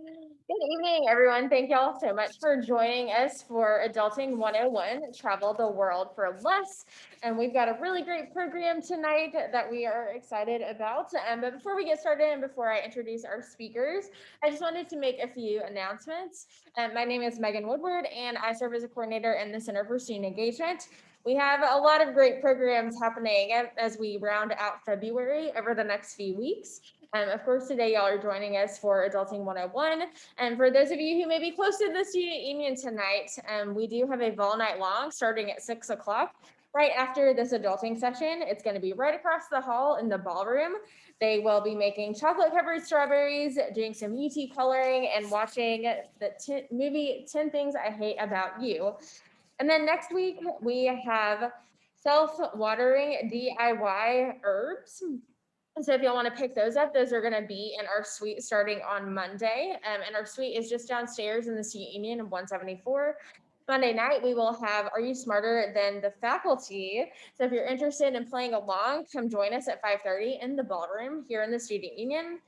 Good evening, everyone. Thank you all so much for joining us for Adulting 101, Travel the World for Less. And we've got a really great program tonight that we are excited about. But before we get started and before I introduce our speakers, I just wanted to make a few announcements. My name is Megan Woodward, and I serve as a coordinator in the Center for Student Engagement. We have a lot of great programs happening as we round out February over the next few weeks. Of course, today y'all are joining us for Adulting 101. And for those of you who may be close to the student union tonight, we do have a Vol night long starting at 6 o'clock. Right after this adulting session, it's going to be right across the hall in the ballroom. They will be making chocolate covered strawberries, doing some UT coloring, and watching the movie 10 Things I Hate About You. And then next week, we have self-watering DIY herbs. And so if y'all want to pick those up, those are going to be in our suite starting on Monday. And our suite is just downstairs in the Student Union of 174. Monday night, we will have Are You Smarter Than the Faculty? So if you're interested in playing along, come join us at 5:30 in the ballroom here in the Student Union.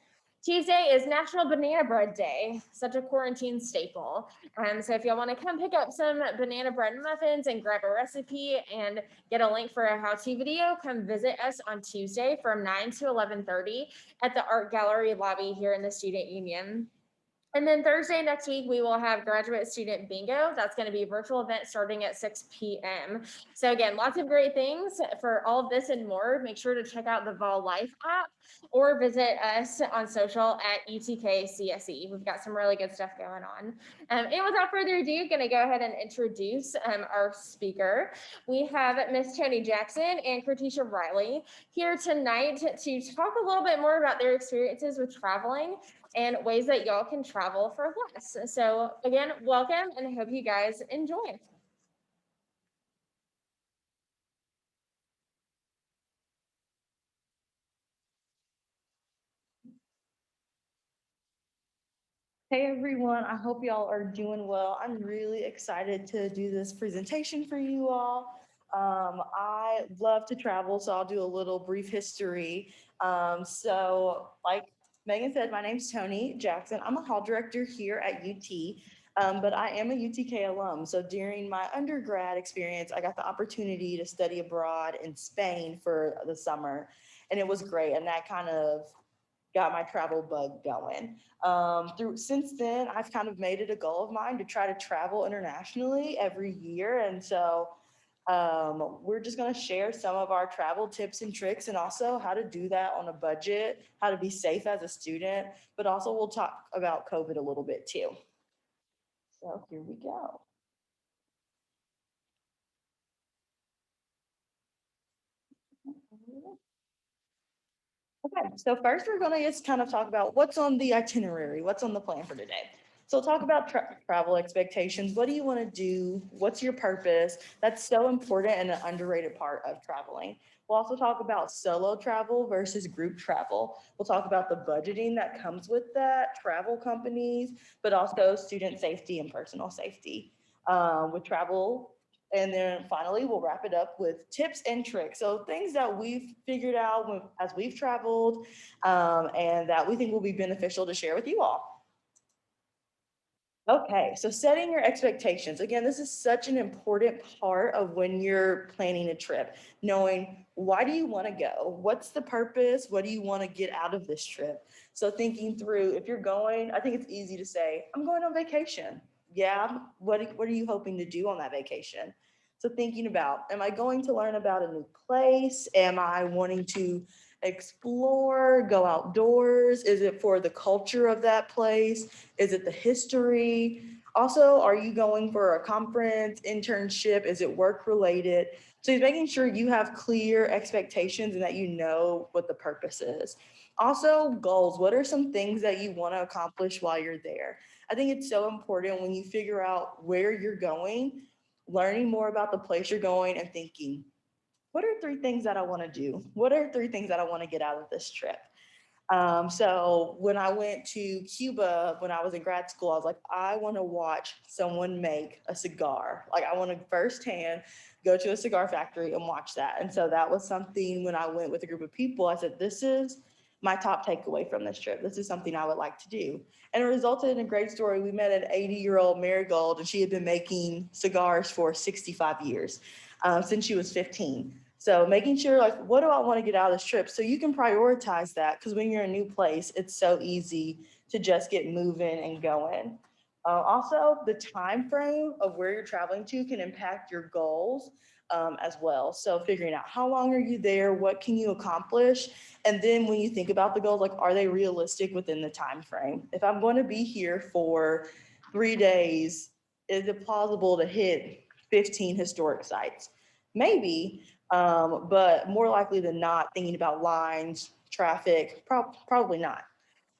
Tuesday is National Banana Bread Day, such a quarantine staple. So if y'all want to come pick up some banana bread muffins and grab a recipe and get a link for a how-to video, come visit us on Tuesday from 9 to 11:30 at the Art Gallery lobby here in the Student Union. And then Thursday next week, we will have graduate student bingo. That's going to be a virtual event starting at 6 p.m. So again, lots of great things. For all of this and more, make sure to check out the Vol Life app or visit us on social at UTKCSE. We've got some really good stuff going on. And without further ado, going to go ahead and introduce our speaker. We have Miss Toni Jackson and Kertisha Riley here tonight to talk a little bit more about their experiences with traveling and ways that y'all can travel for less. So again, welcome, and I hope you guys enjoy. Hey everyone, I hope y'all are doing well. I'm really excited to do this presentation for you all. I love to travel, so I'll do a little brief history. Like Megan said, my name's Toni Jackson. I'm a hall director here at UT, but I am a UTK alum. So during my undergrad experience, I got the opportunity to study abroad in Spain for the summer, and it was great. And that kind of got my travel bug going. Through since then, I've kind of made it a goal of mine to try to travel internationally every year, and so we're just going to share some of our travel tips and tricks, and also how to do that on a budget, how to be safe as a student, but also we'll talk about COVID a little bit too. So here we go. Okay, so first we're going to just kind of talk about what's on the itinerary, what's on the plan for today. So we'll talk about travel expectations. What do you want to do? What's your purpose? That's so important and an underrated part of traveling. We'll also talk about solo travel versus group travel. We'll talk about the budgeting that comes with that, travel companies, but also student safety and personal safety. With travel, and then finally, we'll wrap it up with tips and tricks. So things that we've figured out as we've traveled, and that we think will be beneficial to share with you all. Okay, so setting your expectations. Again, this is such an important part of when you're planning a trip, knowing why do you want to go? What's the purpose? What do you want to get out of this trip? So thinking through, if you're going, I think it's easy to say, I'm going on vacation. Yeah, what are you hoping to do on that vacation? So thinking about, am I going to learn about a new place? Am I wanting to explore, go outdoors? Is it for the culture of that place? Is it the history? Also, are you going for a conference, internship? Is it work related? So he's making sure you have clear expectations and that you know what the purpose is. Also, goals. What are some things that you want to accomplish while you're there? I think it's so important when you figure out where you're going, learning more about the place you're going and thinking, what are three things that I want to do? What are three things that I want to get out of this trip? So when I went to Cuba, when I was in grad school, I was like, I want to watch someone make a cigar. Like I want to firsthand go to a cigar factory and watch that. And so that was something when I went with a group of people, I said, this is my top takeaway from this trip. This is something I would like to do. And it resulted in a great story. We met an 80-year-old Marigold, and she had been making cigars for 65 years since she was 15. So making sure, like, what do I want to get out of this trip? So you can prioritize that, because when you're in a new place, it's so easy to just get moving and going. Also, the time frame of where you're traveling to can impact your goals as well. So figuring out how long are you there, what can you accomplish, and then when you think about the goals, like, are they realistic within the time frame? If I'm going to be here for 3 days, is it plausible to hit 15 historic sites? Maybe, but more likely than not, thinking about lines, traffic, probably not.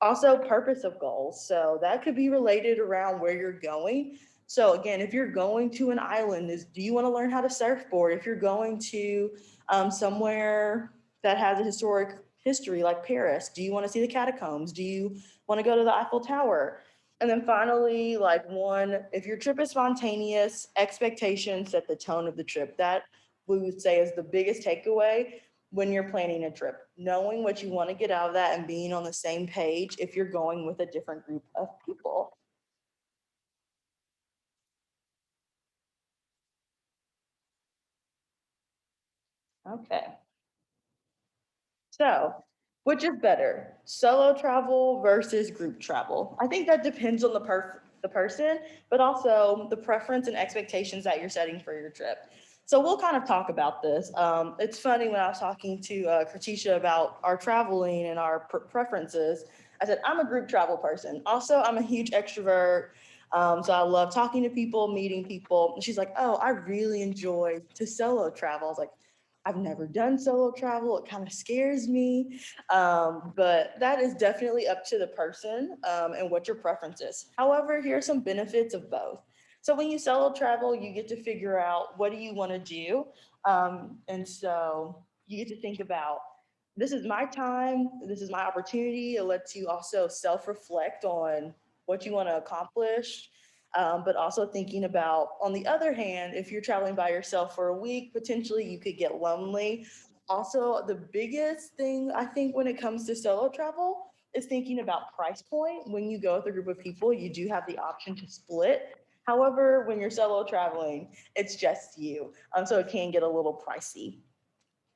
Also, purpose of goals. So that could be related around where you're going. So again, if you're going to an island, do you want to learn how to surfboard? If you're going to somewhere that has a historic history like Paris, do you want to see the catacombs? Do you want to go to the Eiffel Tower? And then finally, like, if your trip is spontaneous, expectations set the tone of the trip. That we would say is the biggest takeaway when you're planning a trip, knowing what you want to get out of that and being on the same page if you're going with a different group of people. Okay. So, which is better, solo travel versus group travel? I think that depends on the person, but also the preference and expectations that you're setting for your trip. So we'll kind of talk about this. It's funny, when I was talking to Kratisha about our traveling and our preferences, I said, I'm a group travel person. Also, I'm a huge extrovert. So I love talking to people, meeting people. And she's like, oh, I really enjoy to solo travel. I was like, I've never done solo travel. It kind of scares me. But that is definitely up to the person and what your preference is. However, here are some benefits of both. So when you solo travel, you get to figure out what do you want to do. And so you get to think about, this is my time, this is my opportunity. It lets you also self-reflect on what you want to accomplish, but also thinking about, on the other hand, if you're traveling by yourself for a week, potentially you could get lonely. Also, the biggest thing I think when it comes to solo travel is thinking about price point. When you go with a group of people, you do have the option to split. However, when you're solo traveling, it's just you. So it can get a little pricey.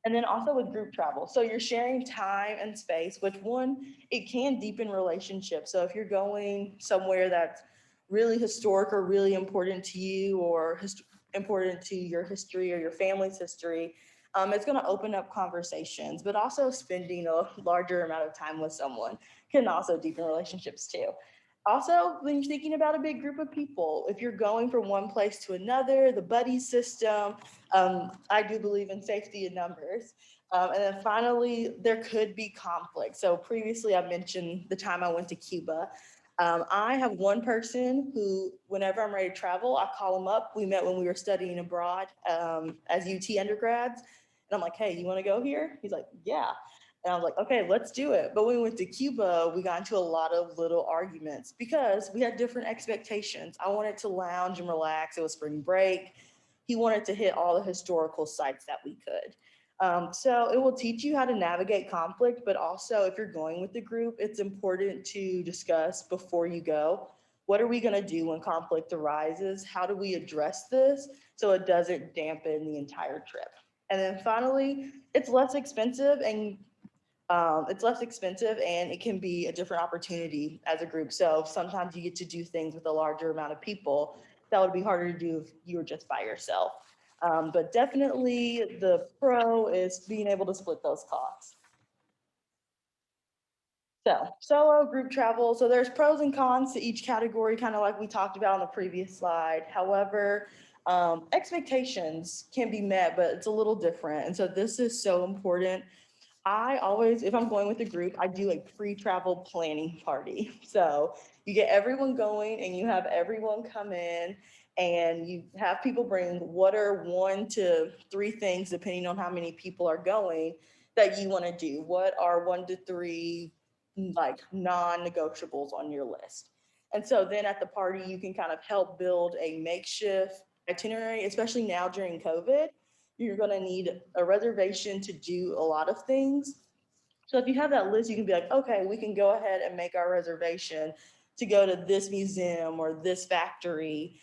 And then also with group travel. So you're sharing time and space, which, one, it can deepen relationships. So if you're going somewhere that's really historic or really important to you, or important to your history or your family's history, it's going to open up conversations. But also spending a larger amount of time with someone can also deepen relationships too. Also, when you're thinking about a big group of people, if you're going from one place to another, the buddy system, I do believe in safety in numbers. And then finally, there could be conflict. So previously, I mentioned the time I went to Cuba. I have one person who, whenever I'm ready to travel, I call him up. We met when we were studying abroad as UT undergrads. And I'm like, hey, you want to go here? He's like, yeah. And I was like, okay, let's do it. But when we went to Cuba, we got into a lot of little arguments because we had different expectations. I wanted to lounge and relax. It was spring break. He wanted to hit all the historical sites that we could. So it will teach you how to navigate conflict, but also, if you're going with the group, it's important to discuss before you go. What are we going to do when conflict arises? How do we address this so it doesn't dampen the entire trip? And then finally, it's less expensive and it can be a different opportunity as a group. So sometimes you get to do things with a larger amount of people that would be harder to do if you were just by yourself. But definitely the pro is being able to split those costs. So solo, group travel. So there's pros and cons to each category, kind of like we talked about on the previous slide. However, expectations can be met, but it's a little different. And so this is so important. I always, if I'm going with a group, I do a pre-travel planning party. So you get everyone going and you have everyone come in and you have people bring what are 1 to 3 things, depending on how many people are going, that you want to do. What are 1 to 3 like non-negotiables on your list? And so then at the party, you can kind of help build a makeshift itinerary, especially now during COVID. You're going to need a reservation to do a lot of things. So if you have that list, you can be like, okay, we can go ahead and make our reservation to go to this museum or this factory,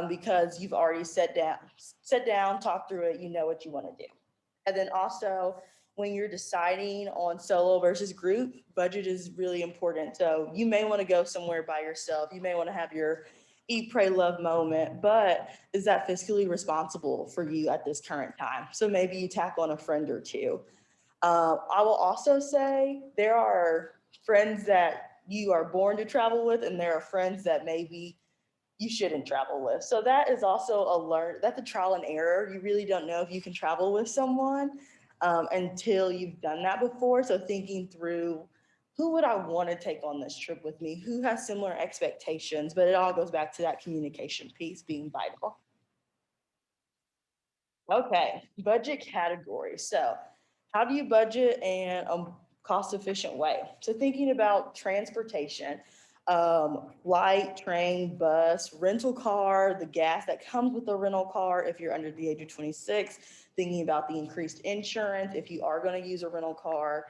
because you've already sat down, talked through it, you know what you want to do. And then also, when you're deciding on solo versus group, budget is really important. So you may want to go somewhere by yourself. You may want to have your eat, pray, love moment, but is that fiscally responsible for you at this current time? So maybe you tack on a friend or two. I will also say there are friends that you are born to travel with, and there are friends that maybe you shouldn't travel with. So that is also that's a trial and error. You really don't know if you can travel with someone until you've done that before. So thinking through, who would I want to take on this trip with me? Who has similar expectations? But it all goes back to that communication piece being vital. Okay, budget category. So, how do you budget in a cost efficient way? So, thinking about transportation, flight, train, bus, rental car, the gas that comes with the rental car if you're under the age of 26, thinking about the increased insurance if you are going to use a rental car.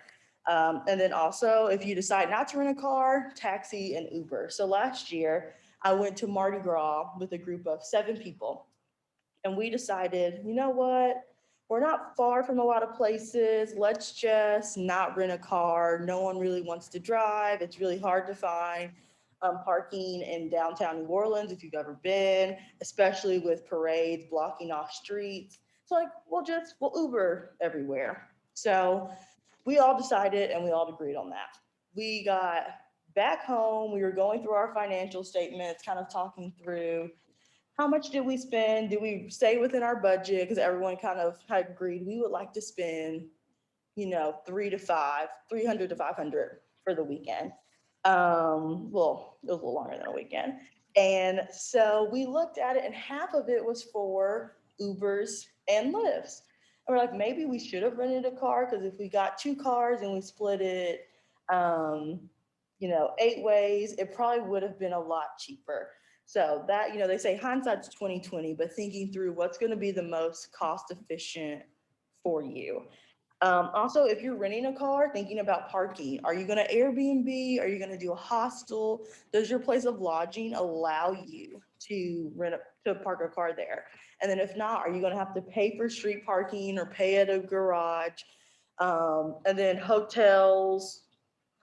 And then also, if you decide not to rent a car, taxi and Uber. So, last year, I went to Mardi Gras with a group of 7 people, and we decided, you know what? We're not far from a lot of places. Let's just not rent a car. No one really wants to drive. It's really hard to find parking in downtown New Orleans if you've ever been, especially with parades blocking off streets. So like we'll Uber everywhere. So we all decided and we all agreed on that. We got back home. We were going through our financial statements, kind of talking through how much did we spend? Did we stay within our budget? Because everyone kind of had agreed we would like to spend, 300 to 500 for the weekend. Well, it was a little longer than a weekend. And so we looked at it, and half of it was for Ubers and Lyfts. And we're like, maybe we should have rented a car, because if we got 2 cars and we split it, um, 8 ways, it probably would have been a lot cheaper. So that, they say hindsight's 2020, but thinking through what's going to be the most cost efficient for you. Also, if you're renting a car, thinking about parking. Are you going to Airbnb? Are you going to do a hostel? Does your place of lodging allow you to park a car there? And then if not, are you going to have to pay for street parking or pay at a garage? And then hotels,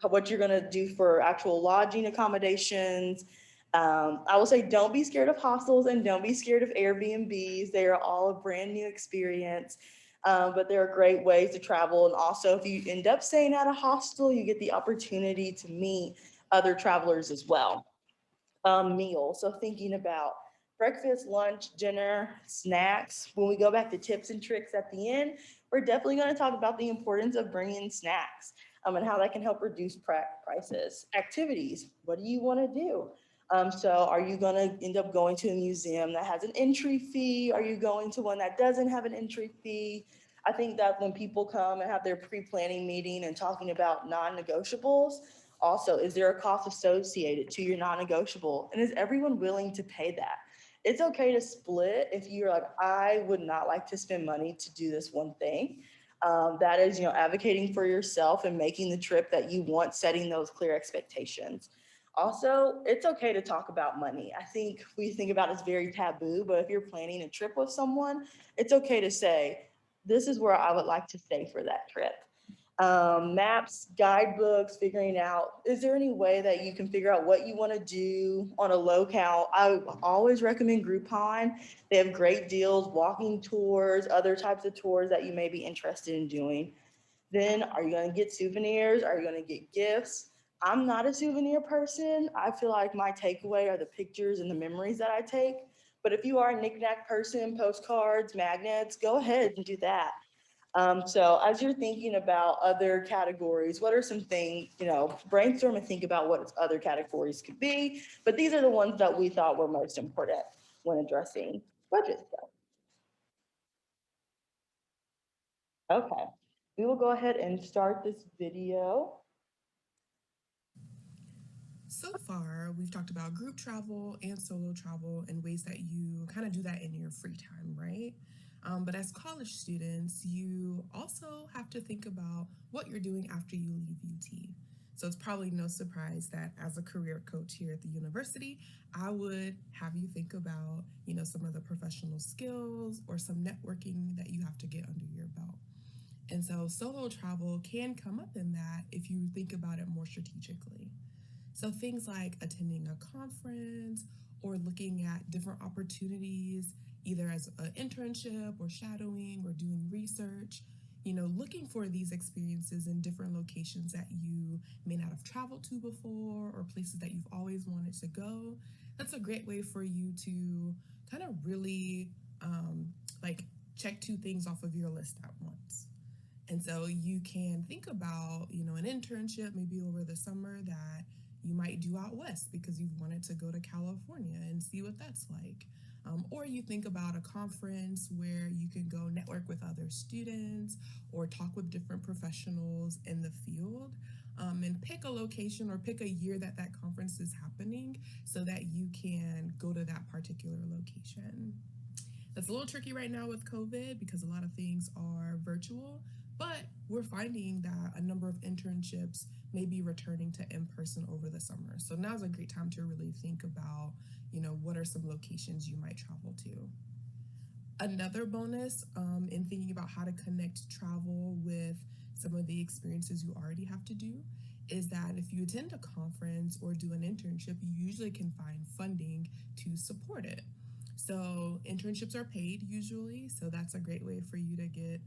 what you're going to do for actual lodging accommodations. I will say, don't be scared of hostels and don't be scared of Airbnbs. They are all a brand new experience, but they're great ways to travel. And also, if you end up staying at a hostel, you get the opportunity to meet other travelers as well. Meal. So thinking about breakfast, lunch, dinner, snacks. When we go back to tips and tricks at the end, we're definitely going to talk about the importance of bringing snacks, and how that can help reduce prices. Activities. What do you want to do? So are you going to end up going to a museum that has an entry fee? Are you going to one that doesn't have an entry fee? I think that when people come and have their pre-planning meeting and talking about non-negotiables, also, is there a cost associated to your non-negotiable? And is everyone willing to pay that? It's okay to split if you're like, I would not like to spend money to do this one thing. That is, advocating for yourself and making the trip that you want, setting those clear expectations. Also, it's okay to talk about money. I think we think about it as very taboo, but if you're planning a trip with someone, it's okay to say, this is where I would like to stay for that trip. Maps, guidebooks, figuring out, is there any way that you can figure out what you want to do on a locale? I always recommend Groupon. They have great deals, walking tours, other types of tours that you may be interested in doing. Then are you going to get souvenirs? Are you going to get gifts? I'm not a souvenir person. I feel like my takeaway are the pictures and the memories that I take. But if you are a knickknack person, postcards, magnets, go ahead and do that. So as you're thinking about other categories, what are some things, brainstorm and think about what other categories could be. But these are the ones that we thought were most important when addressing budget stuff. Okay, we will go ahead and start this video. So far, we've talked about group travel and solo travel and ways that you kind of do that in your free time, right? But as college students, you also have to think about what you're doing after you leave UT. So it's probably no surprise that as a career coach here at the university, I would have you think about, some of the professional skills or some networking that you have to get under your belt. And so solo travel can come up in that if you think about it more strategically. So things like attending a conference or looking at different opportunities, either as an internship or shadowing or doing research, looking for these experiences in different locations that you may not have traveled to before or places that you've always wanted to go. That's a great way for you to kind of really like check two things off of your list at once. And so you can think about, an internship maybe over the summer that you might do out west because you've wanted to go to California and see what that's like. Or you think about a conference where you can go network with other students or talk with different professionals in the field. And pick a location or pick a year that that conference is happening so that you can go to that particular location. That's a little tricky right now with COVID because a lot of things are virtual, but we're finding that a number of internships may be returning to in person over the summer. So now's a great time to really think about, what are some locations you might travel to. Another bonus in thinking about how to connect travel with some of the experiences you already have to do is that if you attend a conference or do an internship, you usually can find funding to support it. So internships are paid usually, so that's a great way for you to get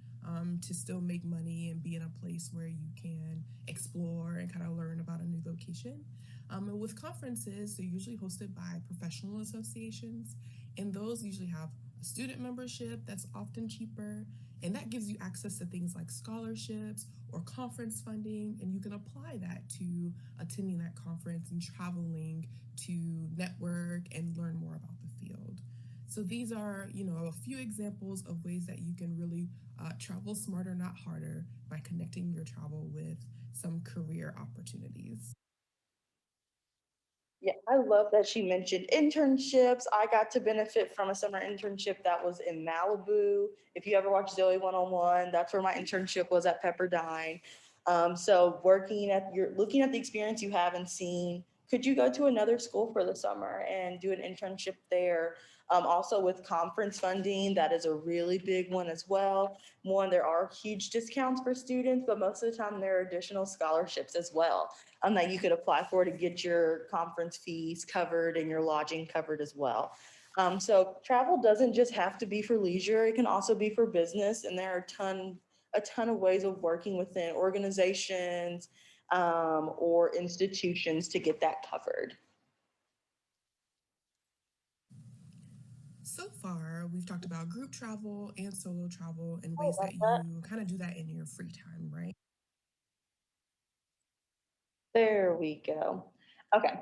to still make money and be in a place where you can explore and kind of learn about a new location. And with conferences, they're usually hosted by professional associations, and those usually have a student membership that's often cheaper, and that gives you access to things like scholarships or conference funding, and you can apply that to attending that conference and traveling to network and learn more about the field. So these are, a few examples of ways that you can really travel smarter, not harder, by connecting your travel with some career opportunities. Yeah, I love that she mentioned internships. I got to benefit from a summer internship that was in Malibu. If you ever watch Zoe 101, that's where my internship was at Pepperdine. So looking at the experience you haven't seen, could you go to another school for the summer and do an internship there? Also with conference funding, that is a really big one as well. One, there are huge discounts for students, but most of the time there are additional scholarships as well that you could apply for to get your conference fees covered and your lodging covered as well. So travel doesn't just have to be for leisure; it can also be for business, and there are a ton of ways of working within organizations or institutions to get that covered. So far, we've talked about group travel and solo travel and Oh, ways love that that. you kind of do that in your free time, right? There we go. Okay.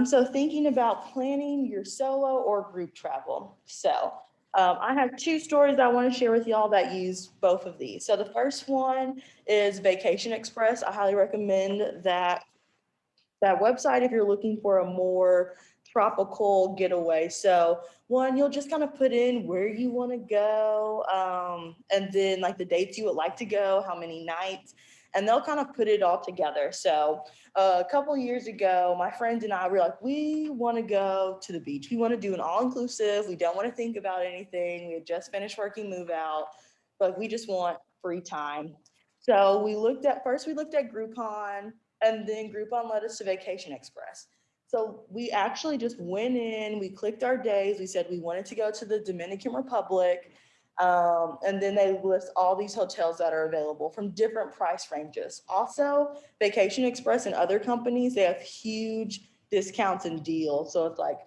So thinking about planning your solo or group travel. So I have two stories I want to share with y'all that use both of these. So the first one is Vacation Express. I highly recommend that website if you're looking for a more tropical getaway. So one, you'll just kind of put in where you want to go, and then like the dates you would like to go, how many nights, and they'll kind of put it all together. So a couple years ago, my friends and I were like, we want to go to the beach. We want to do an all-inclusive. We don't want to think about anything. We had just finished working move out, but we just want free time. So we looked at Groupon, and then Groupon led us to Vacation Express. So we actually just went in, we clicked our days, we said we wanted to go to the Dominican Republic, and then they list all these hotels that are available from different price ranges. Also, Vacation Express and other companies, they have huge discounts and deals. So it's like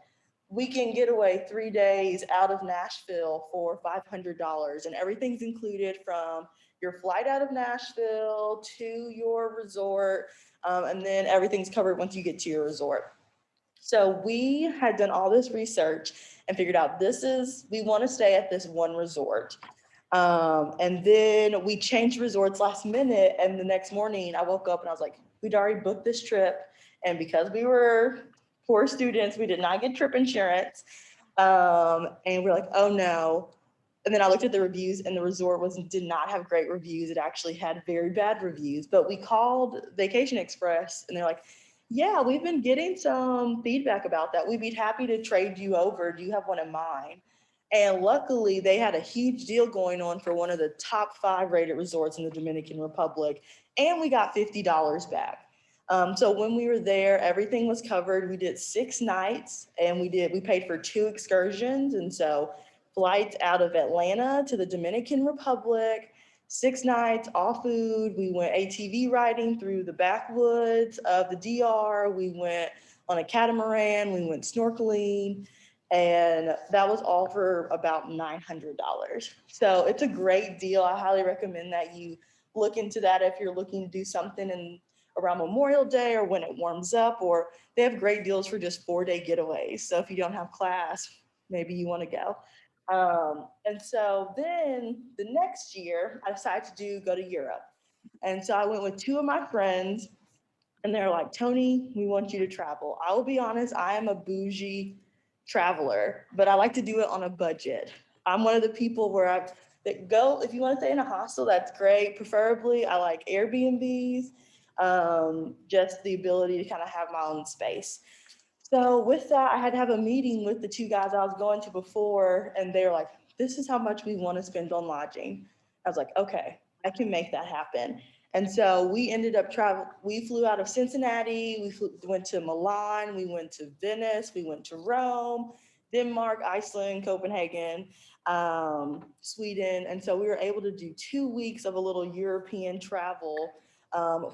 we can get away 3 days out of Nashville for $500, and everything's included from your flight out of Nashville to your resort, and then everything's covered once you get to your resort. So we had done all this research and figured out we want to stay at this one resort. And then we changed resorts last minute. And the next morning I woke up and I was like, we'd already booked this trip. And because we were poor students, we did not get trip insurance. And we're like, oh no, And then I looked at the reviews, and the resort was did not have great reviews. It actually had very bad reviews. But we called Vacation Express, and they're like, "Yeah, we've been getting some feedback about that. We'd be happy to trade you over. Do you have one in mind?" And luckily, they had a huge deal going on for one of the top 5 rated resorts in the Dominican Republic, and we got $50 back. So when we were there, everything was covered. We did 6 nights, and we paid for 2 excursions, and so flights out of Atlanta to the Dominican Republic, 6 nights, all food. We went ATV riding through the backwoods of the DR. We went on a catamaran. We went snorkeling. And that was all for about $900. So it's a great deal. I highly recommend that you look into that if you're looking to do something in around Memorial Day or when it warms up, or they have great deals for just 4-day getaways. So if you don't have class, maybe you want to go. And so then the next year, I decided to go to Europe. And so I went with 2 of my friends, and they're like, "Tony, we want you to travel." I will be honest, I am a bougie traveler, but I like to do it on a budget. I'm one of the people where I that go, if you want to stay in a hostel, that's great. Preferably, I like Airbnbs, just the ability to kind of have my own space. So with that, I had to have a meeting with the 2 guys I was going to before, and they were like, "This is how much we want to spend on lodging." I was like, "Okay, I can make that happen." And so we ended up traveling. We flew out of Cincinnati. Went to Milan. We went to Venice. We went to Rome, Denmark, Iceland, Copenhagen, Sweden. And so we were able to do 2 weeks of a little European travel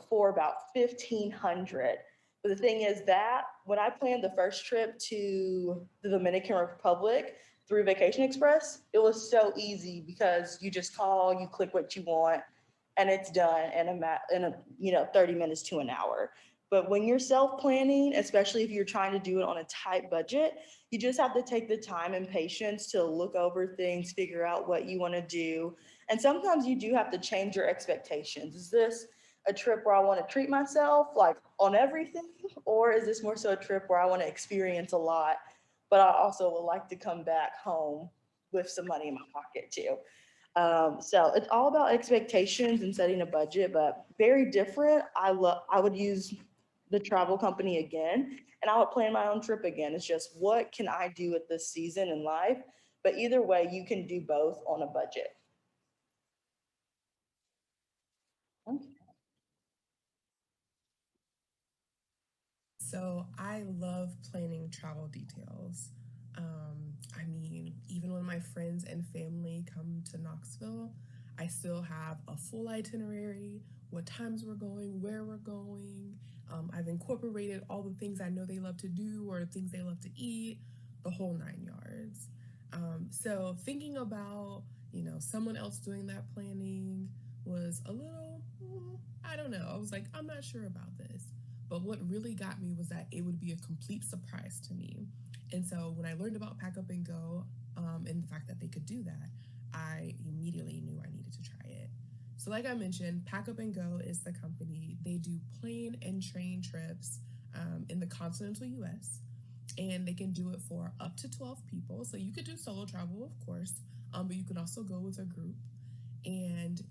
for about 1,500. But the thing is that when I planned the first trip to the Dominican Republic through Vacation Express, it was so easy because you just call, you click what you want, and it's done in 30 minutes to an hour. But when you're self planning, especially if you're trying to do it on a tight budget, you just have to take the time and patience to look over things, figure out what you want to do. And sometimes you do have to change your expectations. Is this a trip where I want to treat myself like on everything? Or is this more so a trip where I want to experience a lot, but I also would like to come back home with some money in my pocket too? So it's all about expectations and setting a budget, but very different. I would use the travel company again, and I would plan my own trip again. It's just what can I do at this season in life? But either way, you can do both on a budget. So I love planning travel details. I mean, even when my friends and family come to Knoxville, I still have a full itinerary, what times we're going, where we're going. I've incorporated all the things I know they love to do or things they love to eat, the whole 9 yards. So thinking about, someone else doing that planning was a little, I don't know. I was like, I'm not sure about this. But what really got me was that it would be a complete surprise to me. And so when I learned about Pack Up and Go and the fact that they could do that, I immediately knew I needed to try it. So, like I mentioned, Pack Up and Go is the company. They do plane and train trips in the continental US, and they can do it for up to 12 people. So, you could do solo travel, of course, but you can also go with a group. And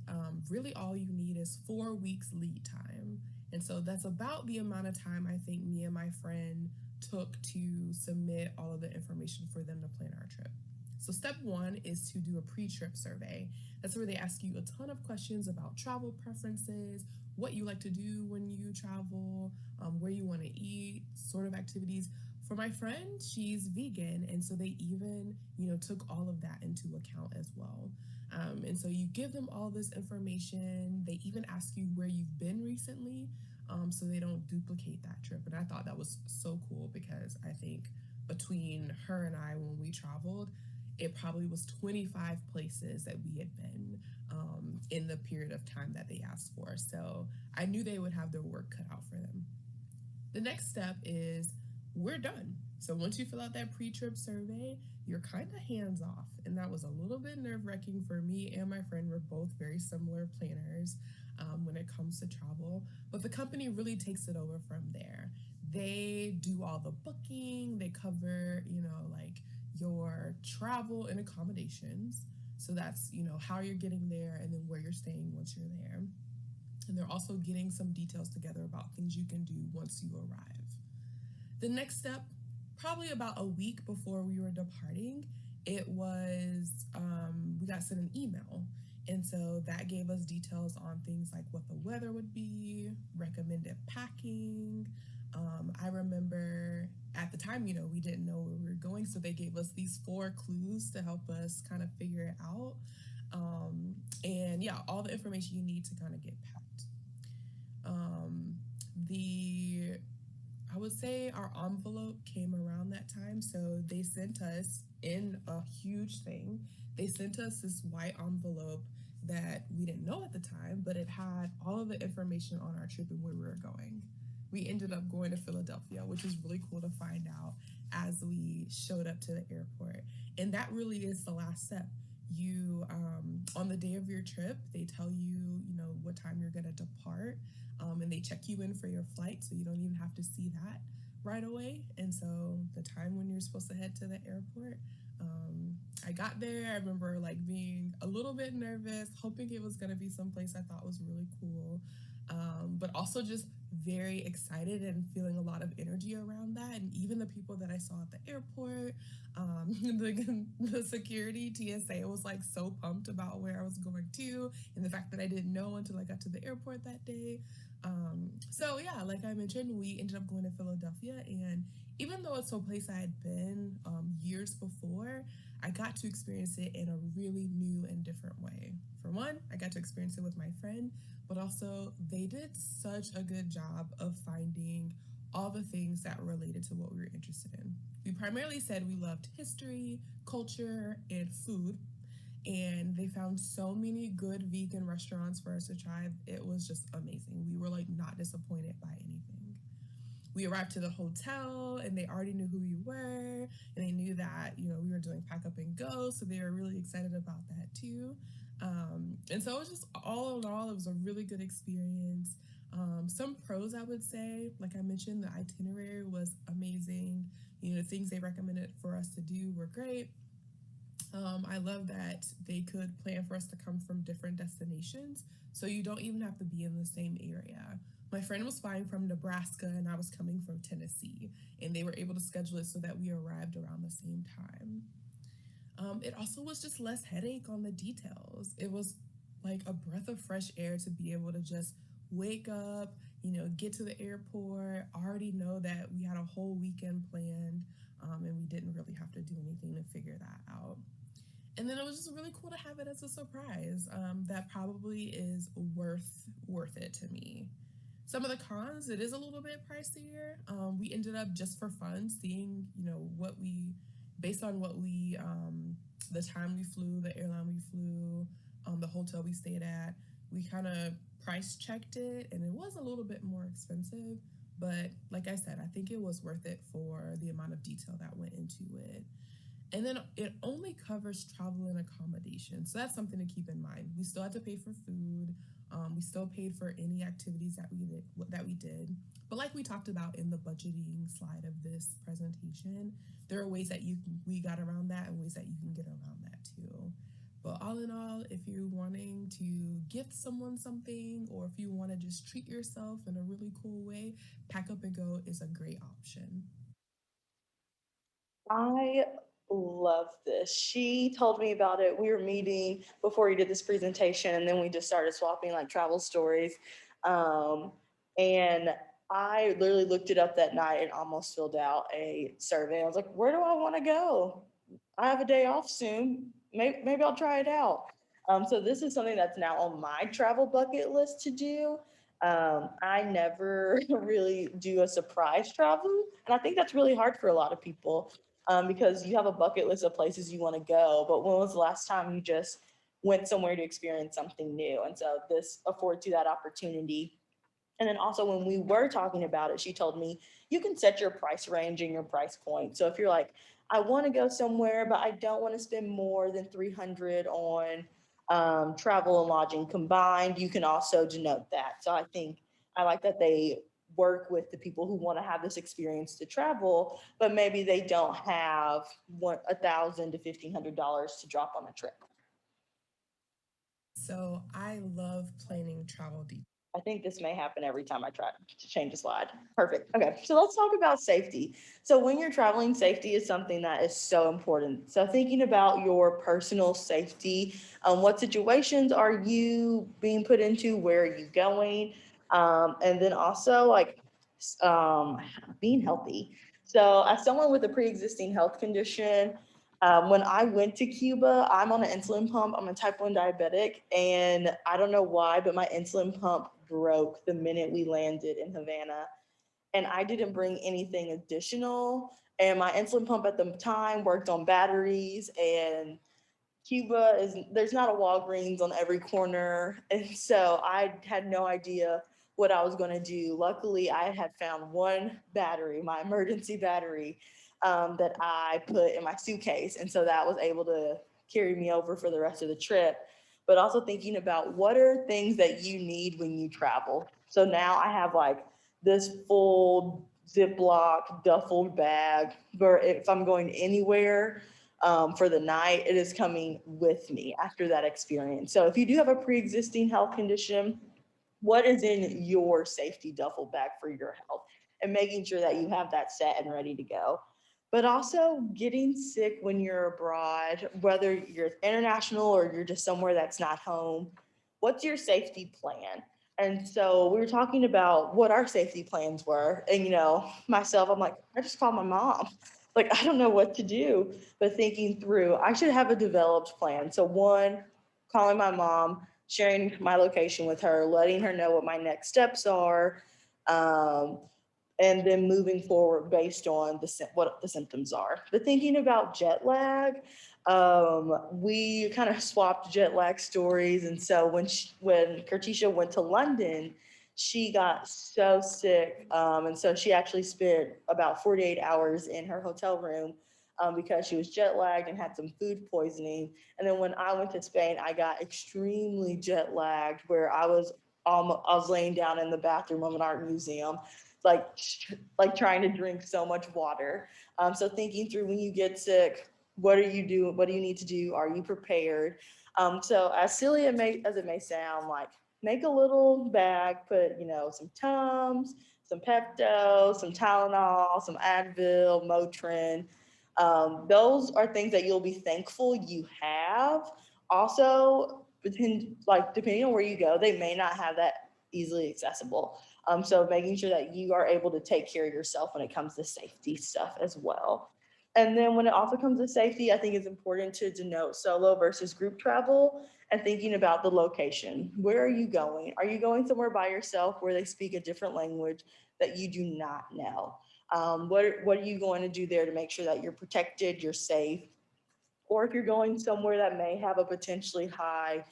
really, all you need is 4 weeks lead time. And so that's about the amount of time I think me and my friend took to submit all of the information for them to plan our trip. So, step one is to do a pre trip survey. That's where they ask you a ton of questions about travel preferences, what you like to do when you travel, where you want to eat, sort of activities. For my friend, she's vegan, and so they even, took all of that into account as well. And so you give them all this information. They even ask you where you've been recently, so they don't duplicate that trip. And I thought that was so cool because I think between her and I, when we traveled, it probably was 25 places that we had been in the period of time that they asked for. So I knew they would have their work cut out for them. The next step is we're done. So once you fill out that pre-trip survey, you're kind of hands off. And that was a little bit nerve wracking for me and my friend. We're both very similar planners when it comes to travel. But the company really takes it over from there. They do all the booking, they cover, like your travel and accommodations. So that's, how you're getting there and then where you're staying once you're there. And they're also getting some details together about things you can do once you arrive. The next step, probably about a week before we were departing, it was we got sent an email. And so that gave us details on things like what the weather would be, recommended packing. I remember at the time, we didn't know where we were going. So they gave us these 4 clues to help us kind of figure it out. And yeah, all the information you need to kind of get packed. Um, the I would say our envelope came around that time. So they sent us in a huge thing. They sent us this white envelope that we didn't know at the time, but it had all of the information on our trip and where we were going. We ended up going to Philadelphia, which was really cool to find out as we showed up to the airport. And that really is the last step. You, on the day of your trip, they tell you, what time you're going to depart, and they check you in for your flight, so you don't even have to see that right away. And so the time when you're supposed to head to the airport, I got there. I remember like being a little bit nervous, hoping it was going to be someplace I thought was really cool, but also just very excited and feeling a lot of energy around that. And even the people that I saw at the airport, the security TSA was like so pumped about where I was going to, and the fact that I didn't know until I got to the airport that day. So yeah, like I mentioned, we ended up going to Philadelphia, and even though it's a place I had been years before, I got to experience it in a really new and different way. For one, I got to experience it with my friend, but also they did such a good job of finding all the things that related to what we were interested in. We primarily said we loved history, culture, and food, and they found so many good vegan restaurants for us to try. It was just amazing. We were like not disappointed by anything. We arrived to the hotel and they already knew who we were, and they knew that we were doing pack up and go, so they were really excited about that too. And so it was just all in all, it was a really good experience. Some pros, I would say, like I mentioned, the itinerary was amazing. The things they recommended for us to do were great. I love that they could plan for us to come from different destinations, so you don't even have to be in the same area. My friend was flying from Nebraska and I was coming from Tennessee, and they were able to schedule it so that we arrived around the same time. It also was just less headache on the details. It was like a breath of fresh air to be able to just wake up, get to the airport, already know that we had a whole weekend planned, and we didn't really have to do anything to figure that out. And then it was just really cool to have it as a surprise. That probably is worth it to me. Some of the cons, it is a little bit pricier. We ended up just for fun seeing, what we, based on what we, the time we flew, the airline we flew, the hotel we stayed at, we kind of price checked it, and it was a little bit more expensive. But like I said, I think it was worth it for the amount of detail that went into it. And then it only covers travel and accommodation. So that's something to keep in mind. We still had to pay for food. We still paid for any activities that we did. But like we talked about in the budgeting slide of this presentation, there are ways that we got around that and ways that you can get around that too. But all in all, if you're wanting to gift someone something, or if you want to just treat yourself in a really cool way, Pack Up and Go is a great option. I love this. She told me about it. We were meeting before we did this presentation, and then we just started swapping like travel stories. Um, and I literally looked it up that night and almost filled out a survey. I was like, where do I want to go? I have a day off soon. Maybe I'll try it out. So this is something that's now on my travel bucket list to do. I never really do a surprise travel, and I think that's really hard for a lot of people, because you have a bucket list of places you want to go, but when was the last time you just went somewhere to experience something new? And so this affords you that opportunity. And then also when we were talking about it, she told me you can set your price range and your price point. So if you're like, I want to go somewhere, but I don't want to spend more than 300 on travel and lodging combined, you can also denote that. So I think I like that they work with the people who want to have this experience to travel, but maybe they don't have $1,000 to $1,500 to drop on a trip. So I love planning travel details. I think this may happen every time I try to change a slide. Perfect. Okay, so let's talk about safety. So when you're traveling, safety is something that is so important. So thinking about your personal safety, what situations are you being put into? Where are you going? And then also like um, being healthy. So as someone with a pre-existing health condition, when I went to Cuba, I'm on an insulin pump. I'm a type 1 diabetic, and I don't know why, but my insulin pump broke the minute we landed in Havana. And I didn't bring anything additional. And my insulin pump at the time worked on batteries, and Cuba is there's not a Walgreens on every corner, and so I had no idea what I was going to do. Luckily, I had found one battery, my emergency battery, that I put in my suitcase, and so that was able to carry me over for the rest of the trip. But also thinking about what are things that you need when you travel. So now I have like this full Ziploc duffel bag where if I'm going anywhere for the night, it is coming with me after that experience. So if you do have a pre-existing health condition, what is in your safety duffel bag for your health, and making sure that you have that set and ready to go. But also getting sick when you're abroad, whether you're international or you're just somewhere that's not home, what's your safety plan? And so we were talking about what our safety plans were. And, myself, I'm like, I just called my mom. Like, I don't know what to do, but thinking through, I should have a developed plan. So, one, calling my mom, sharing my location with her, letting her know what my next steps are, um, and then moving forward based on what the symptoms are. But thinking about jet lag, we kind of swapped jet lag stories. And so when Kertisha went to London, she got so sick, and so she actually spent about 48 hours in her hotel room. Because she was jet lagged and had some food poisoning. And then when I went to Spain, I got extremely jet lagged, where I was laying down in the bathroom of an art museum, like like trying to drink so much water. So thinking through when you get sick, what are you doing? What do you need to do? Are you prepared? So as silly as it may sound, like make a little bag, put some Tums, some Pepto, some Tylenol, some Advil, Motrin. Those are things that you'll be thankful you have. Also, depending on where you go, they may not have that easily accessible. So making sure that you are able to take care of yourself when it comes to safety stuff as well. And then when it also comes to safety, I think it's important to denote solo versus group travel and thinking about the location. Where are you going? Are you going somewhere by yourself where they speak a different language that you do not know? What are you going to do there to make sure that you're protected, you're safe? Or if you're going somewhere that may have a potentially high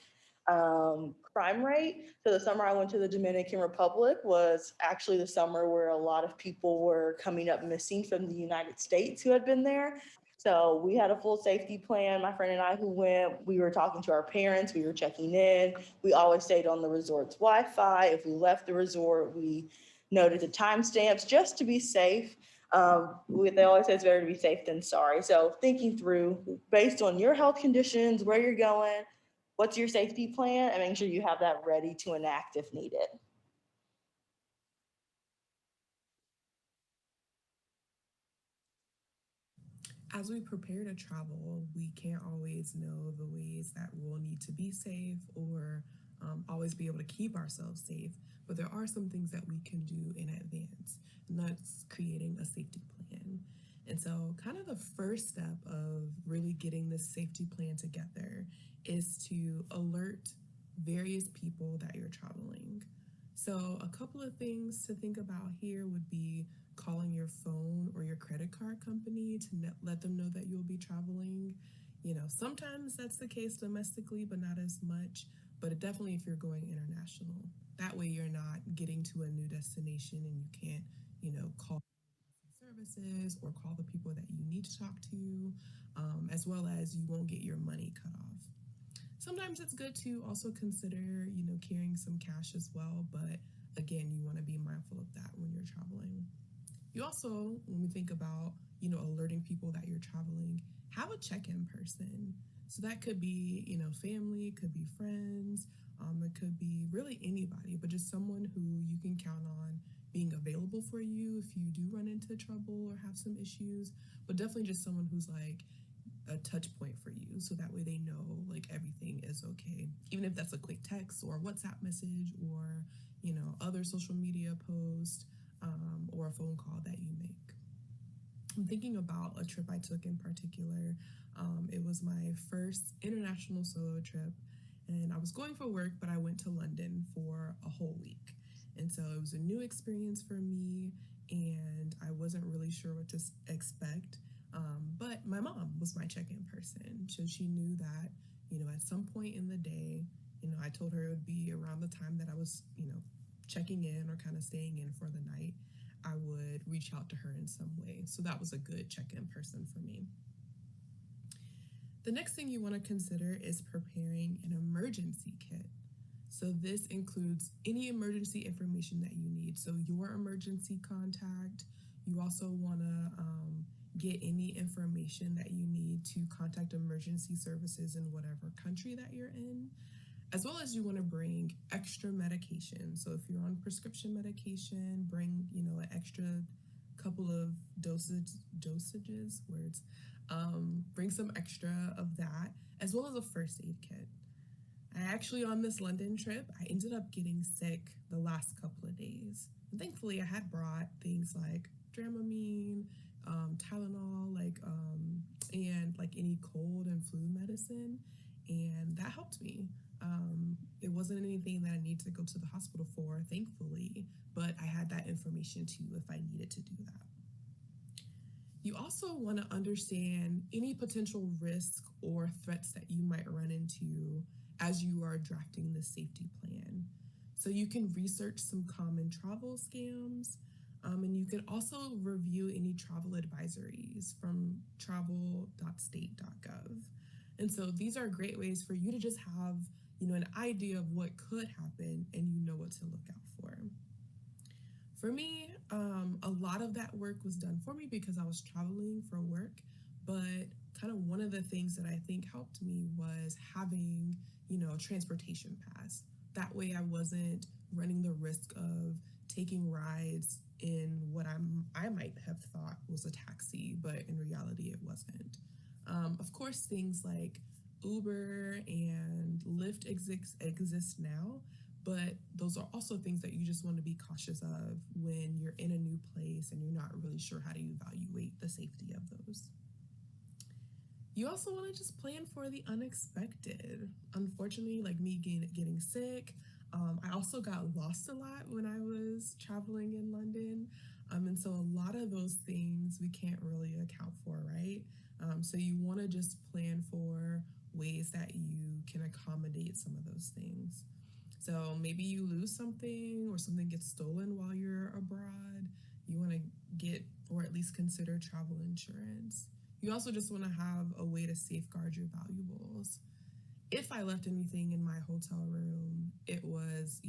crime rate. So the summer I went to the Dominican Republic was actually the summer where a lot of people were coming up missing from the United States who had been there. So we had a full safety plan. My friend and I who went, we were talking to our parents, we were checking in. We always stayed on the resort's Wi-Fi. If we left the resort, we noted the timestamps just to be safe. They always say it's better to be safe than sorry. So thinking through based on your health conditions, where you're going, what's your safety plan, and making sure you have that ready to enact if needed. As we prepare to travel, we can't always know the ways that we'll need to be safe or always be able to keep ourselves safe. But there are some things that we can do in advance, and that's creating a safety plan. And so, kind of the first step of really getting this safety plan together is to alert various people that you're traveling. So, a couple of things to think about here would be calling your phone or your credit card company to let them know that you'll be traveling. Sometimes that's the case domestically, but not as much. But definitely if you're going international, that way you're not getting to a new destination and you can't, call services or call the people that you need to talk to, as well as you won't get your money cut off. Sometimes it's good to also consider, carrying some cash as well, but again, you want to be mindful of that when you're traveling. You also, when we think about, alerting people that you're traveling, have a check-in person. So that could be, family, could be friends, really anybody, but just someone who you can count on being available for you if you do run into trouble or have some issues, but definitely just someone who's like a touch point for you, so that way they know like everything is okay, even if that's a quick text or WhatsApp message or other social media post, or a phone call that you make. I'm thinking about a trip I took in particular. It was my first international solo trip, and I was going for work, but I went to London for a whole week. And so it was a new experience for me, and I wasn't really sure what to expect. But my mom was my check in person. So she knew that, at some point in the day, I told her it would be around the time that I was, checking in or kind of staying in for the night. I would reach out to her in some way. So that was a good check-in person for me. The next thing you want to consider is preparing an emergency kit. So this includes any emergency information that you need. So your emergency contact. You also want to get any information that you need to contact emergency services in whatever country that you're in. As well as you want to bring extra medication. So if you're on prescription medication, bring an extra couple of dosages, words. Bring some extra of that, as well as a first aid kit. I actually, on this London trip, I ended up getting sick the last couple of days. And thankfully, I had brought things like Dramamine, Tylenol, and like any cold and flu medicine, and that helped me. It wasn't anything that I needed to go to the hospital for, thankfully, but I had that information too if I needed to do that. You also want to understand any potential risk or threats that you might run into as you are drafting the safety plan. So you can research some common travel scams, and you can also review any travel advisories from travel.state.gov. And so these are great ways for you to just have an idea of what could happen, and what to look out for. For me, a lot of that work was done for me because I was traveling for work, but kind of one of the things that I think helped me was having, a transportation pass. That way I wasn't running the risk of taking rides in what I might have thought was a taxi, but in reality it wasn't. Of course, things like Uber and Lyft exist now, but those are also things that you just want to be cautious of when you're in a new place and you're not really sure how to evaluate the safety of those. You also want to just plan for the unexpected. Unfortunately, like me getting sick, I also got lost a lot when I was traveling in London. And so a lot of those things we can't really account for, right? So you want to just plan for ways that you can accommodate some of those things. So maybe you lose something or something gets stolen while you're abroad. You want to get or at least consider travel insurance. You also just want to have a way to safeguard your valuables. If I left anything in my hotel room, it was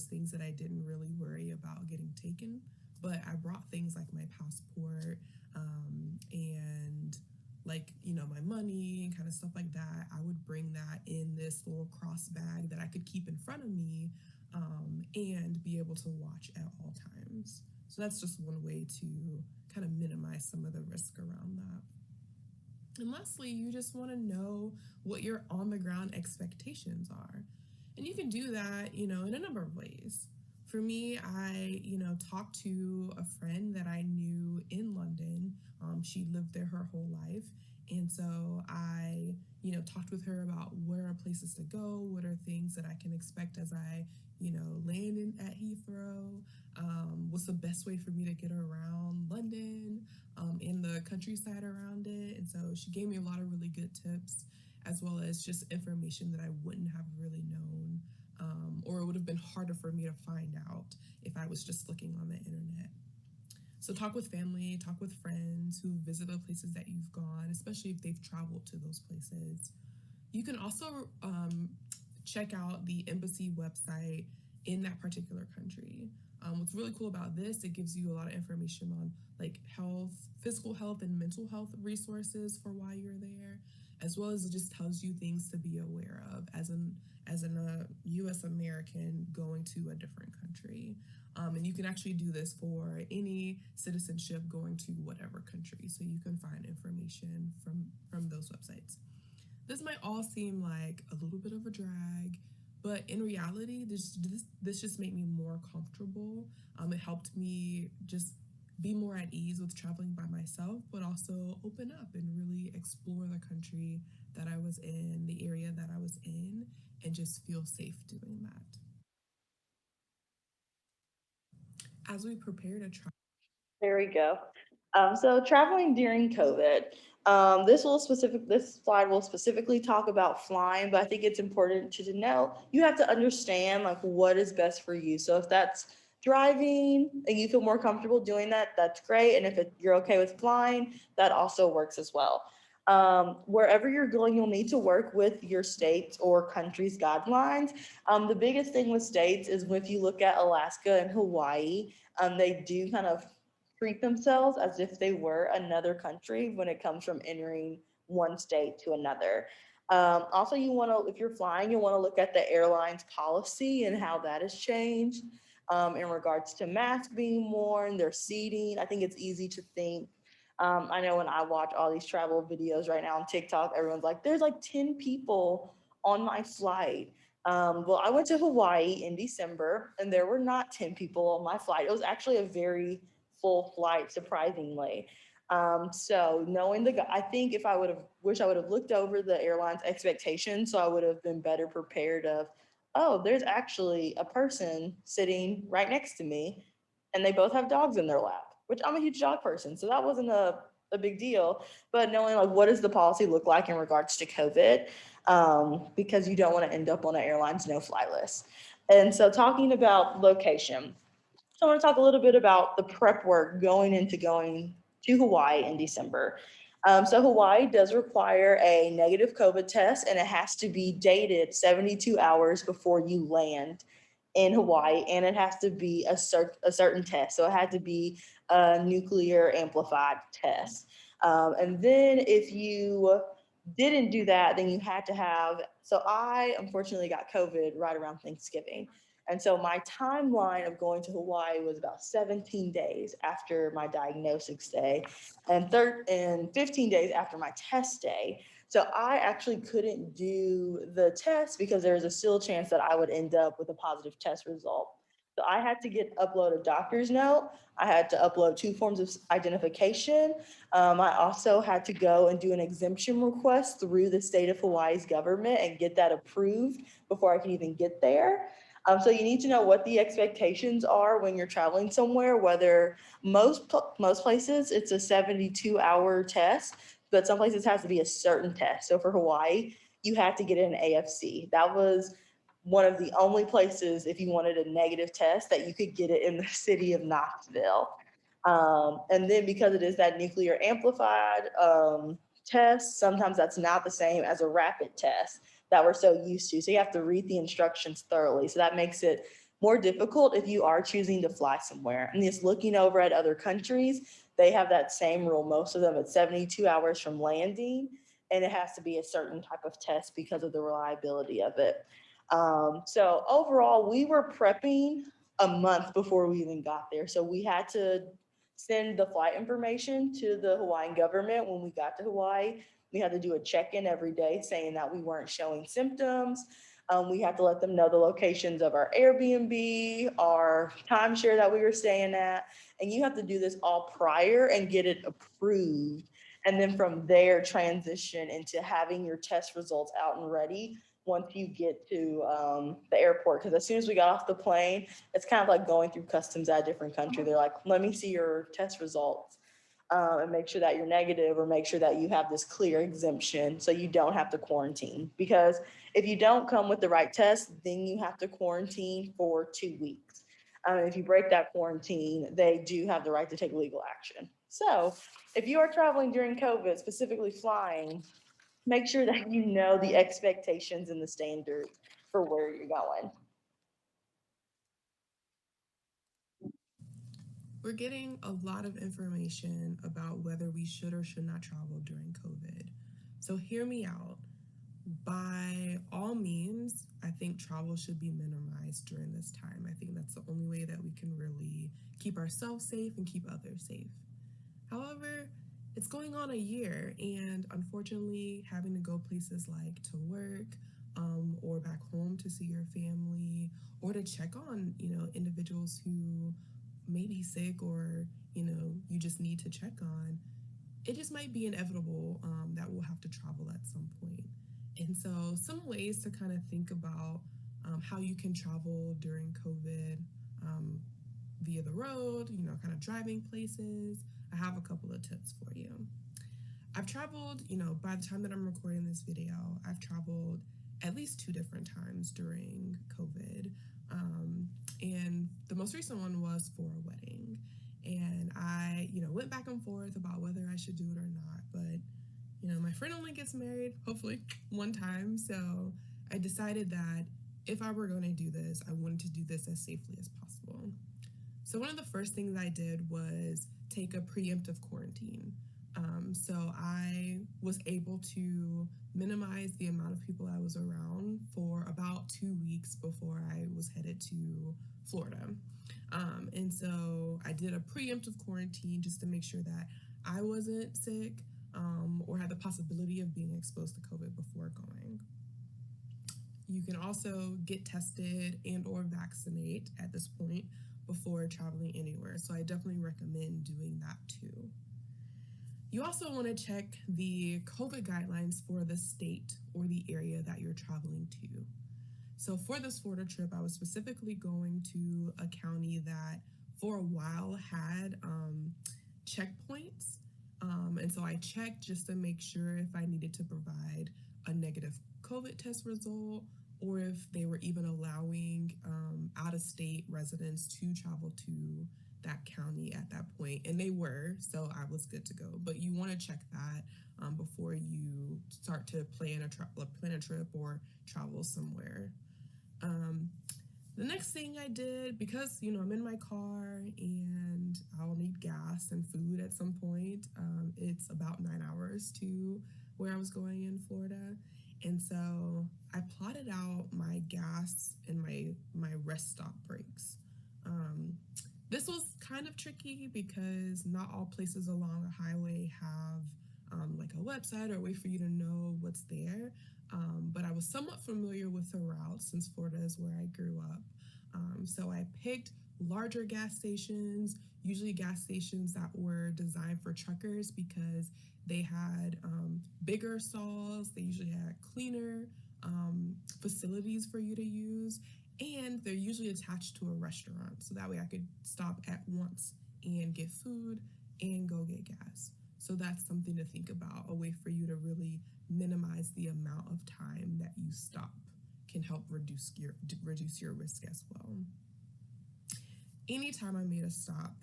things that I didn't really worry about getting taken, but I brought things like my passport, and my money and kind of stuff like that. I would bring that in this little cross bag that I could keep in front of me, and be able to watch at all times. So that's just one way to kind of minimize some of the risk around that. And lastly, you just want to know what your on the ground expectations are. And you can do that, in a number of ways. For me, I, talked to a friend that I knew in London. She lived there her whole life. And so I, talked with her about where are places to go, what are things that I can expect as I, land at Heathrow, what's the best way for me to get around London, in the countryside around it. And so she gave me a lot of really good tips, as well as just information that I wouldn't have really known, or it would have been harder for me to find out if I was just looking on the internet. So talk with family, talk with friends who visit the places that you've gone, especially if they've traveled to those places. You can also check out the embassy website in that particular country. What's really cool about this, it gives you a lot of information on like health, physical health and mental health resources for why you're there, as well as it just tells you things to be aware of as an U.S. American going to a different country. And you can actually do this for any citizenship going to whatever country. So you can find information from those websites. This might all seem like a little bit of a drag, but in reality, this just made me more comfortable. It helped me just be more at ease with traveling by myself, but also open up and really explore the country that I was in, the area that I was in, and just feel safe doing that. As we prepare to travel, There we go. So traveling during COVID. This slide will specifically talk about flying, but I think it's important to know you have to understand like what is best for you. So if that's driving and you feel more comfortable doing that, that's great. And if you're okay with flying, that also works as well. Wherever you're going, you'll need to work with your state's or country's guidelines. The biggest thing with states is if you look at Alaska and Hawaii, they do kind of treat themselves as if they were another country when it comes from entering one state to another. Also, you want to, if you're flying, you want to look at the airline's policy and how that has changed in regards to masks being worn, their seating. I think it's easy to think. I know when I watch all these travel videos right now on TikTok, everyone's like, there's like 10 people on my flight. Well, I went to Hawaii in December and there were not 10 people on my flight. It was actually a very full flight, surprisingly. So knowing I think if I would have wish I would have looked over the airline's expectations, so I would have been better prepared of, oh, there's actually a person sitting right next to me, and they both have dogs in their lap, which I'm a huge dog person, so that wasn't a big deal. But knowing like what does the policy look like in regards to COVID, because you don't want to end up on an airline's no-fly list. And so talking about location, so I want to talk a little bit about the prep work going to Hawaii in December. So Hawaii does require a negative COVID test, and it has to be dated 72 hours before you land in Hawaii, and it has to be a certain test. So it had to be a nuclear amplified test. And then if you didn't do that, then you had to have. So I unfortunately got COVID right around Thanksgiving. And so my timeline of going to Hawaii was about 17 days after my diagnosis day and 15 days after my test day. So I actually couldn't do the test because there was a still chance that I would end up with a positive test result. So I had to upload a doctor's note. I had to upload 2 forms of identification. I also had to go and do an exemption request through the state of Hawaii's government and get that approved before I could even get there. So you need to know what the expectations are when you're traveling somewhere, whether most places it's a 72-hour test, but some places it has to be a certain test. So for Hawaii, you had to get an AFC. That was one of the only places if you wanted a negative test that you could get it in the city of Knoxville. And then because it is that nuclear amplified test, sometimes that's not the same as a rapid test that we're so used to. So you have to read the instructions thoroughly. So that makes it more difficult if you are choosing to fly somewhere. And just looking over at other countries, they have that same rule. Most of them at 72 hours from landing, and it has to be a certain type of test because of the reliability of it. So overall, we were prepping a month before we even got there. So we had to send the flight information to the Hawaiian government when we got to Hawaii. We had to do a check-in every day saying that we weren't showing symptoms. We had to let them know the locations of our Airbnb, our timeshare that we were staying at. And you have to do this all prior and get it approved. And then from there, transition into having your test results out and ready once you get to the airport. Because as soon as we got off the plane, it's kind of like going through customs at a different country. They're like, let me see your test results and make sure that you're negative or make sure that you have this clear exemption so you don't have to quarantine. Because if you don't come with the right test, then you have to quarantine for 2 weeks. If you break that quarantine, they do have the right to take legal action. So if you are traveling during COVID, specifically flying, make sure that you know the expectations and the standards for where you're going. we're getting a lot of information about whether we should or should not travel during COVID. So hear me out. By all means, I think travel should be minimized during this time. I think that's the only way that we can really keep ourselves safe and keep others safe. However, it's going on a year, and unfortunately, having to go places like to work, or back home to see your family, or to check on individuals who may be sick, or you just need to check on, it just might be inevitable that we'll have to travel at some point. And so, some ways to kind of think about how you can travel during COVID, um, via the road, kind of driving places. I have a couple of tips for you. I've traveled, by the time that I'm recording this video, I've traveled at least 2 different times during COVID. And the most recent one was for a wedding. And I, went back and forth about whether I should do it or not. But, my friend only gets married, hopefully, one time. So I decided that if I were going to do this, I wanted to do this as safely as possible. So one of the first things I did was take a preemptive quarantine. So I was able to minimize the amount of people I was around for about 2 weeks before I was headed to Florida. And so I did a preemptive quarantine just to make sure that I wasn't sick, or had the possibility of being exposed to COVID before going. You can also get tested and or vaccinate at this point before traveling anywhere. So I definitely recommend doing that too. You also want to check the COVID guidelines for the state or the area that you're traveling to. So for this Florida trip, I was specifically going to a county that for a while had checkpoints. And so I checked just to make sure if I needed to provide a negative COVID test result, or if they were even allowing out-of-state residents to travel to that county at that point. And they were, so I was good to go. But you want to check that before you start to plan a trip or travel somewhere. The next thing I did, because I'm in my car and I'll need gas and food at some point, it's about 9 hours to where I was going in Florida. And so I plotted out my gas and my rest stop breaks. This was kind of tricky because not all places along a highway have like a website or a way for you to know what's there. But I was somewhat familiar with the route since Florida is where I grew up. So I picked larger gas stations, usually gas stations that were designed for truckers because they had bigger stalls, they usually had cleaner facilities for you to use, and they're usually attached to a restaurant. So that way I could stop at once and get food and go get gas. So that's something to think about, a way for you to really minimize the amount of time that you stop can help reduce your risk as well. Anytime I made a stop,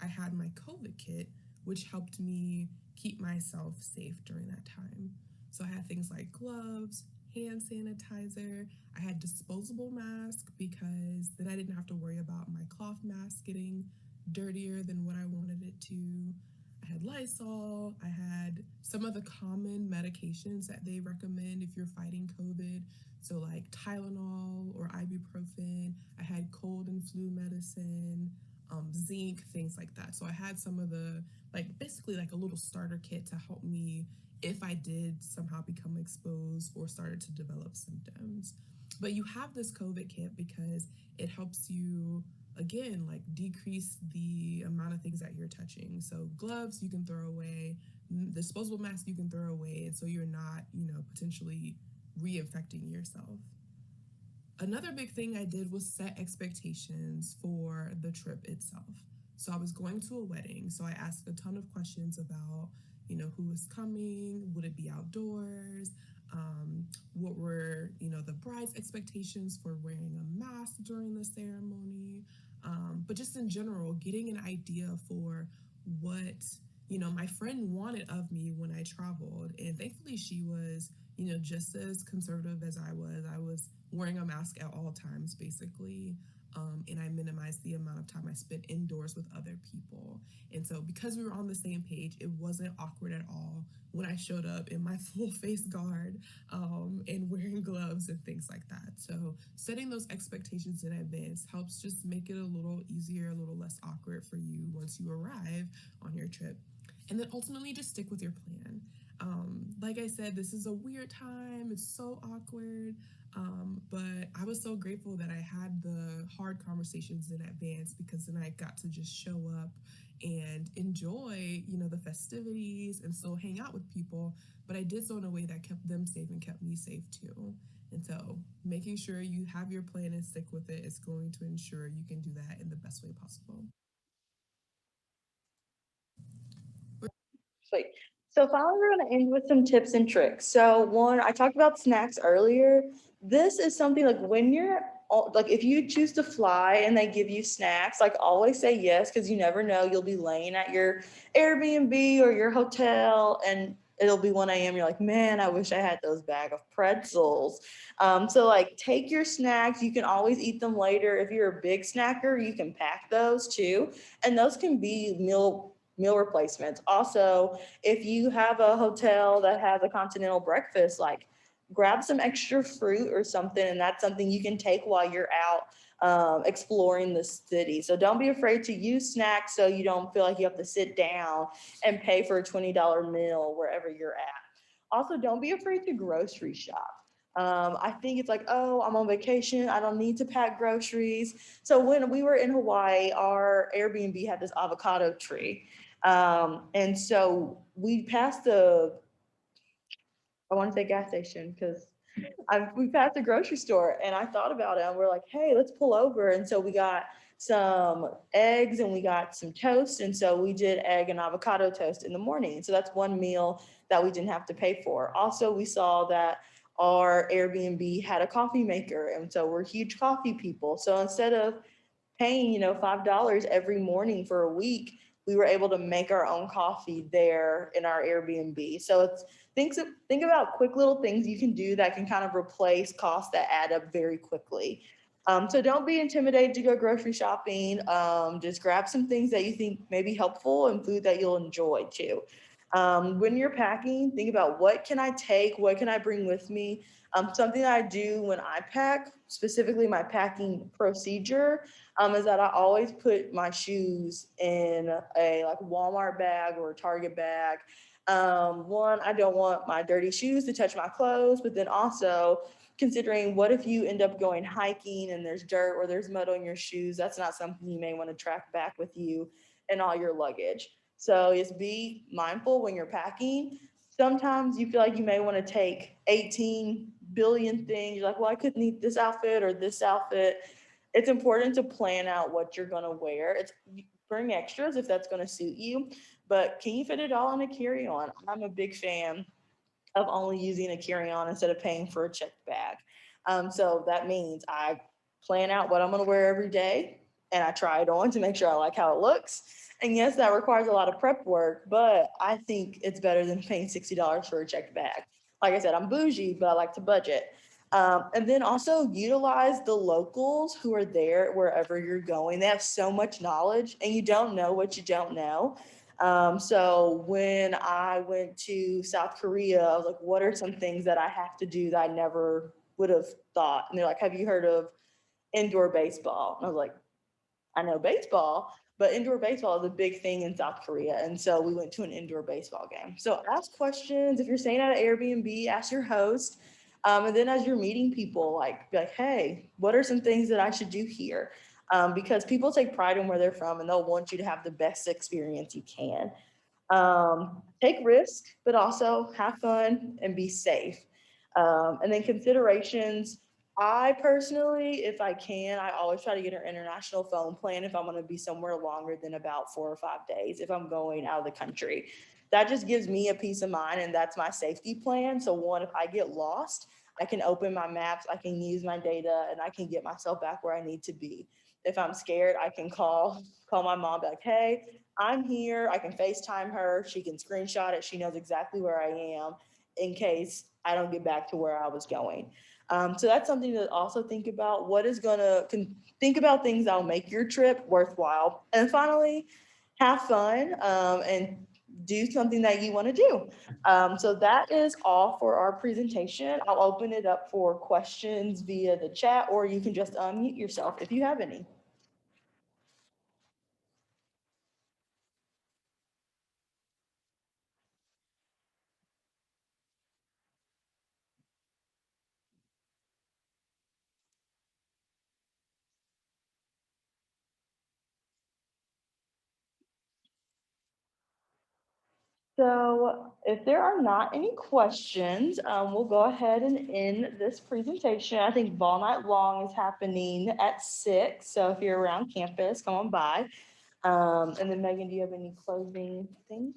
I had my COVID kit, which helped me keep myself safe during that time. So I had things like gloves, hand sanitizer. I had disposable mask because then I didn't have to worry about my cloth mask getting dirtier than what I wanted it to. I had Lysol. I had some of the common medications that they recommend if you're fighting COVID. So like Tylenol or ibuprofen. I had cold and flu medicine, zinc, things like that. So I had some of the, basically like a little starter kit to help me if I did somehow become exposed or started to develop symptoms. But you have this COVID kit because it helps you, again, like decrease the amount of things that you're touching. So gloves you can throw away, disposable mask you can throw away, and so you're not, potentially reinfecting yourself. Another big thing I did was set expectations for the trip itself. So I was going to a wedding, so I asked a ton of questions about, who was coming, would it be outdoors, what were, the bride's expectations for wearing a mask during the ceremony, but just in general, getting an idea for what, my friend wanted of me when I traveled. And thankfully she was, just as conservative as I was. I was wearing a mask at all times, basically. And I minimized the amount of time I spent indoors with other people. And so, because we were on the same page, it wasn't awkward at all when I showed up in my full face guard and wearing gloves and things like that. So, setting those expectations in advance helps just make it a little easier, a little less awkward for you once you arrive on your trip. And then ultimately, just stick with your plan. Like I said, this is a weird time. It's so awkward. But I was so grateful that I had the hard conversations in advance because then I got to just show up and enjoy, the festivities and still hang out with people. But I did so in a way that kept them safe and kept me safe too. And so making sure you have your plan and stick with it is going to ensure you can do that in the best way possible. Sweet. So finally, we're going to end with some tips and tricks. So one, I talked about snacks earlier. This is something like when you're like if you choose to fly and they give you snacks, like always say yes because you never know. You'll be laying at your Airbnb or your hotel and it'll be 1 a.m. You're like, man, I wish I had those bag of pretzels. So like take your snacks. You can always eat them later. If you're a big snacker, you can pack those too. And those can be meal replacements. Also, if you have a hotel that has a continental breakfast, like grab some extra fruit or something, and that's something you can take while you're out exploring the city. So don't be afraid to use snacks so you don't feel like you have to sit down and pay for a $20 meal wherever you're at. Also, don't be afraid to grocery shop. I think it's like, oh, I'm on vacation. I don't need to pack groceries. So when we were in Hawaii, our Airbnb had this avocado tree. And so we passed the, I want to say gas station because we passed the grocery store and I thought about it and we're like, hey, let's pull over. And so we got some eggs and we got some toast. And so we did egg and avocado toast in the morning. So that's one meal that we didn't have to pay for. Also, we saw that our Airbnb had a coffee maker. And so we're huge coffee people. So instead of paying, $5 every morning for a week, we were able to make our own coffee there in our Airbnb. So it's think about quick little things you can do that can kind of replace costs that add up very quickly. So don't be intimidated to go grocery shopping. Just grab some things that you think may be helpful and food that you'll enjoy too. When you're packing, think about what can I take? What can I bring with me? Something that I do when I pack, specifically my packing procedure, is that I always put my shoes in a like Walmart bag or a Target bag. One, I don't want my dirty shoes to touch my clothes, but then also considering what if you end up going hiking and there's dirt or there's mud on your shoes, that's not something you may want to track back with you and all your luggage. So just be mindful when you're packing. Sometimes you feel like you may want to take 18 billion things. You're like, well, I couldn't eat this outfit or this outfit. It's important to plan out what you're going to wear. It's bring extras if that's going to suit you, but can you fit it all in a carry-on? I'm a big fan of only using a carry-on instead of paying for a checked bag. So that means I plan out what I'm going to wear every day and I try it on to make sure I like how it looks. And yes, that requires a lot of prep work, but I think it's better than paying $60 for a checked bag. Like I said, I'm bougie, but I like to budget. And then also utilize the locals who are there wherever you're going. They have so much knowledge and you don't know what you don't know. So when I went to South Korea, I was like, what are some things that I have to do that I never would have thought? And they're like, have you heard of indoor baseball? And I was like, I know baseball, but indoor baseball is a big thing in South Korea. And so we went to an indoor baseball game. So ask questions. If you're staying at an Airbnb, ask your host. And then as you're meeting people, like, be like, hey, what are some things that I should do here? Because people take pride in where they're from and they'll want you to have the best experience you can. Take risk, but also have fun and be safe. And then considerations. I personally, if I can, I always try to get an international phone plan if I'm going to be somewhere longer than about 4 or 5 days, if I'm going out of the country. That just gives me a peace of mind and that's my safety plan. So one, if I get lost, I can open my maps, I can use my data and I can get myself back where I need to be. If I'm scared, I can call my mom, be like, hey, I'm here. I can FaceTime her. She can screenshot it. She knows exactly where I am in case I don't get back to where I was going. So that's something to also think about. What is gonna think about things that'll make your trip worthwhile. And finally, have fun and do something that you want to do. So that is all for our presentation. I'll open it up for questions via the chat, or you can just unmute yourself if you have any. So if there are not any questions, we'll go ahead and end this presentation. I think Vol Night Long is happening at 6. So if you're around campus, come on by. And then Megan, do you have any closing things?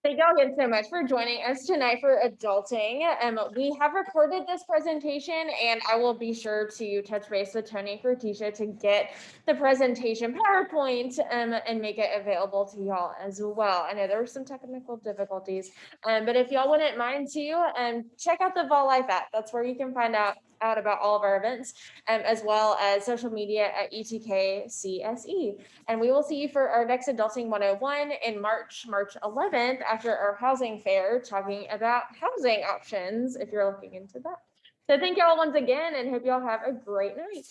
Thank y'all again so much for joining us tonight for Adulting. We have recorded this presentation, and I will be sure to touch base with Tony for Tisha to get the presentation PowerPoint and make it available to y'all as well. I know there were some technical difficulties, but if y'all wouldn't mind to check out the Vol Life app. That's where you can find out about all of our events, as well as social media at ETKCSE. And we will see you for our next Adulting 101 in March 11th, after our housing fair, talking about housing options if you're looking into that. So thank y'all once again, and hope y'all have a great night.